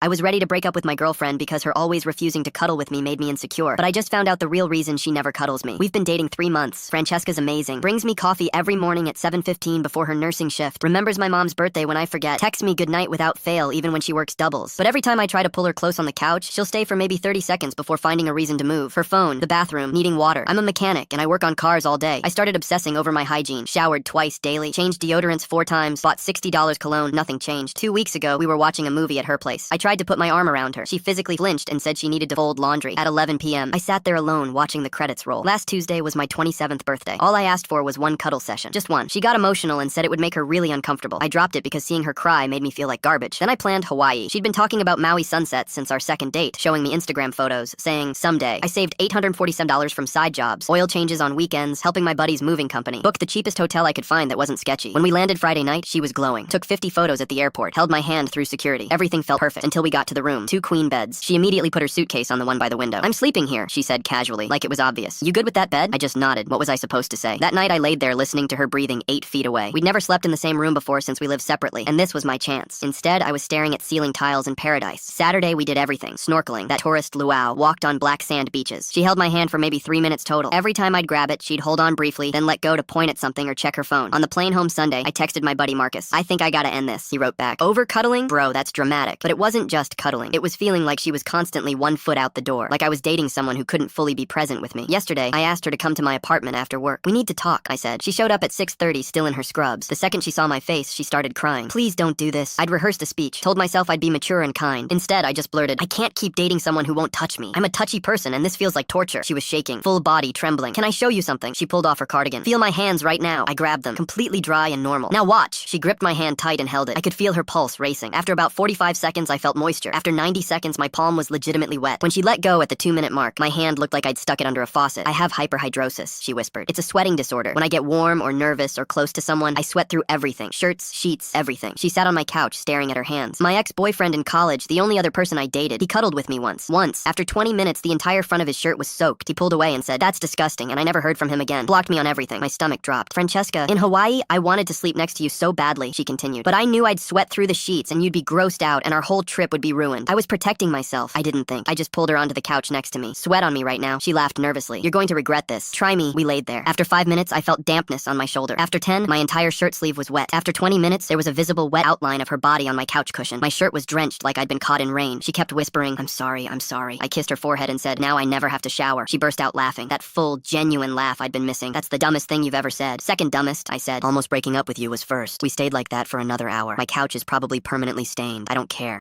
I was ready to break up with my girlfriend because her always refusing to cuddle with me made me insecure. But I just found out the real reason she never cuddles me. We've been dating 3 months. Francesca's amazing. Brings me coffee every morning at 7:15 before her nursing shift. Remembers my mom's birthday when I forget. Texts me goodnight without fail even when she works doubles. But every time I try to pull her close on the couch, she'll stay for maybe 30 seconds before finding a reason to move. Her phone, the bathroom, needing water. I'm a mechanic and I work on cars all day. I started obsessing over my hygiene. Showered twice daily. Changed deodorants 4 times. Bought $60 cologne. Nothing changed. 2 weeks ago, we were watching a movie at her place. I tried to put my arm around her. She physically flinched and said she needed to fold laundry. At 11 p.m., I sat there alone watching the credits roll. Last Tuesday was my 27th birthday. All I asked for was one cuddle session. Just one. She got emotional and said it would make her really uncomfortable. I dropped it because seeing her cry made me feel like garbage. Then I planned Hawaii. She'd been talking about Maui sunsets since our second date, showing me Instagram photos, saying, someday. I saved $847 from side jobs, oil changes on weekends, helping my buddy's moving company. Booked the cheapest hotel I could find that wasn't sketchy. When we landed Friday night, she was glowing. Took 50 photos at the airport, held my hand through security. Everything felt perfect until we got to the room. 2 queen beds. She immediately put her suitcase on the one by the window. I'm sleeping here, she said casually, like it was obvious. You good with that bed? I just nodded. What was I supposed to say? That night I laid there listening to her breathing 8 feet away. We'd never slept in the same room before since we lived separately, and this was my chance. Instead, I was staring at ceiling tiles in paradise. Saturday we did everything. Snorkeling, that tourist luau, walked on black sand beaches. She held my hand for maybe 3 minutes total. Every time I'd grab it, she'd hold on briefly, then let go to point at something or check her phone. On the plane home Sunday, I texted my buddy Marcus. I think I gotta end this, he wrote back. Over cuddling? Bro, that's dramatic. But it wasn't just cuddling. It was feeling like she was constantly 1 foot out the door, like I was dating someone who couldn't fully be present with me. Yesterday, I asked her to come to my apartment after work. We need to talk, I said. She showed up at 6:30, still in her scrubs. The second she saw my face, she started crying. Please don't do this. I'd rehearsed a speech, told myself I'd be mature and kind. Instead, I just blurted, I can't keep dating someone who won't touch me. I'm a touchy person and this feels like torture. She was shaking, full body trembling. Can I show you something? She pulled off her cardigan. Feel my hands right now. I grabbed them, completely dry and normal. Now watch. She gripped my hand tight and held it. I could feel her pulse racing. After about 45 seconds, I felt moisture. After 90 seconds, my palm was legitimately wet. When she let go at the 2-minute mark, my hand looked like I'd stuck it under a faucet. I have hyperhidrosis, she whispered. It's a sweating disorder. When I get warm or nervous or close to someone, I sweat through everything. Shirts, sheets, everything. She sat on my couch staring at her hands. My ex-boyfriend in college, the only other person I dated, he cuddled with me once. After 20 minutes, the entire front of his shirt was soaked. He pulled away and said, that's disgusting, and I never heard from him again. Blocked me on everything. My stomach dropped. Francesca, in Hawaii, I wanted to sleep next to you so badly, she continued. But I knew I'd sweat through the sheets and you'd be grossed out and our whole trip would be ruined. I was protecting myself. I didn't think. I just pulled her onto the couch next to me. Sweat on me right now. She laughed nervously. You're going to regret this. Try me. We laid there. After 5 minutes, I felt dampness on my shoulder. After 10, my entire shirt sleeve was wet. After 20 minutes, there was a visible wet outline of her body on my couch cushion. My shirt was drenched like I'd been caught in rain. She kept whispering, I'm sorry, I'm sorry. I kissed her forehead and said, now I never have to shower. She burst out laughing. That full, genuine laugh I'd been missing. That's the dumbest thing you've ever said. Second dumbest, I said. Almost breaking up with you was first. We stayed like that for another hour. My couch is probably permanently stained. I don't care.